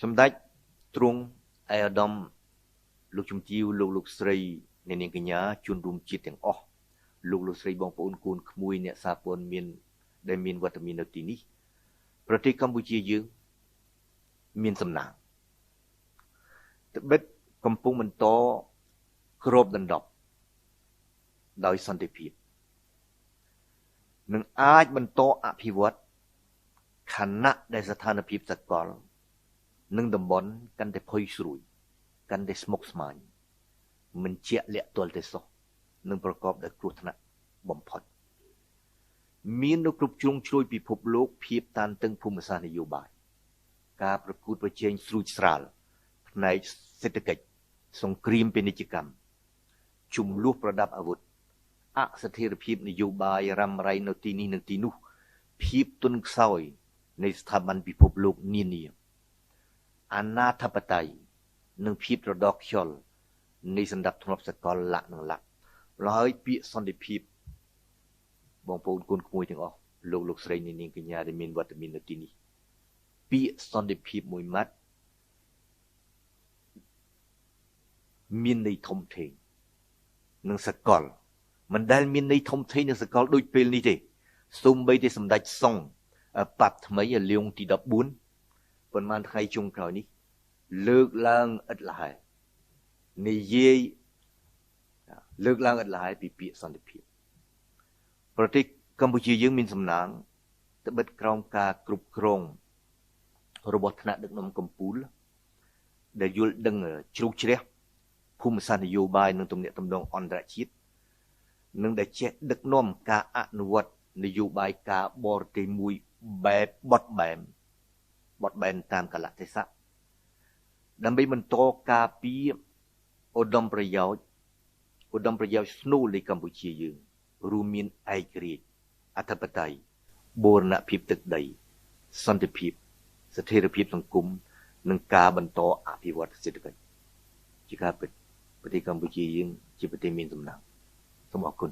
សម្ដេចទ្រង់ឯកឧត្តមលោកជំទាវលោកស្រីអ្នកនាងកញ្ញាជនរួមជាតិទាំងអស់លោកស្រីបងប្អូនកូនក្មួយអ្នកសារព័ត៌មានដែលមានវត្តមាននៅទីនេះប្រទេសកម្ពុជាយើងមានសំណាងត្បិតកំពុងបន្តគ្របដណ្ដប់ដោយសន្តិភាពនឹងអាចបន្តអភិវឌ្ឍខណៈដែលស្ថានភាពសកលនិងតំបន់កាន់តែផុយស្រួយកាន់តែស្មុគស្មាញមិនជាក់លាក់ទាល់តែសោះនឹងប្រកបដោយគ្រោះថ្នាក់បំផុតមាននៅគ្រប់ជ្រុងជ្រោយពិភពលោកភាពតានតឹងភូមិសាស្ត្រនយោបាយការប្រកួតប្រជែងស្រួចស្រាលផ្នែកសេដ្ឋកិច្ចសង្គ្រាមពាណិជ្ជកម្មជំលោះប្រដាប់អាវុធអស្ថិរភាពនយោបាយរ៉ាំរ៉ៃនៅទីនេះនិងទីនោះភាពទន់ខ្សោយនៃស្ថាប័នពិភពលោកនានាអនាធបត័យនិងភាពត្រដោកខ្យល់នៃសន្តិភាពធ្នាប់សកលលក្ខនឹងលក្ខហើយពាក្យសន្តិភាពបងប្អូនកូនក្មួយទាំងអស់លោកស្រីនាងកញ្ញាដែលមានវត្តមាននៅទីនេះពាក្យសន្តិភាពមួយម៉ាត់មានន័យធំធេងនិងសកលមិនដែលមានន័យធំធេងនិងសកលដូចពេលនេះទេសូម្បីតែសម្ដេចសុងប៉ាប់ថ្មីលៀងទី14ប៉ុន្មានថ្ងៃចុងក្រោយនេះលើកឡើងឥតលហែនិយាយលើកឡើងឥតលហែពីពាក្យសន្តិភាពប្រទេសកម្ពុជាយើងមានសំណាងត្បិតក្រោមការគ្រប់គ្រងរបស់ថ្នាក់ដឹកនាំកម្ពុជាដែលយល់ដឹងជ្រៅជ្រះភូមិសាស្ត្រនយោបាយនិងទំនាក់ទំនងអន្តរជាតិនិងដែលចេះដឹកនាំការអនុវត្តនយោបាយការបរទេសមួយបែបបត់បែនតាមកលៈទេសៈដើម្បីបន្តការពារឧត្តមប្រយោជន៍ស្នូលនៃកម្ពុជាយើងរួមមានឯករាជ្យអធិបតេយ្យបូរណភាពទឹកដីសន្តិភាពស្ថិរភាពសង្គមនិងការបន្តអភិវឌ្ឍសេដ្ឋកិច្ចជាការពិតប្រទេសកម្ពុជាយើងជាប្រទេសមានសំណាងសូមអរគុណ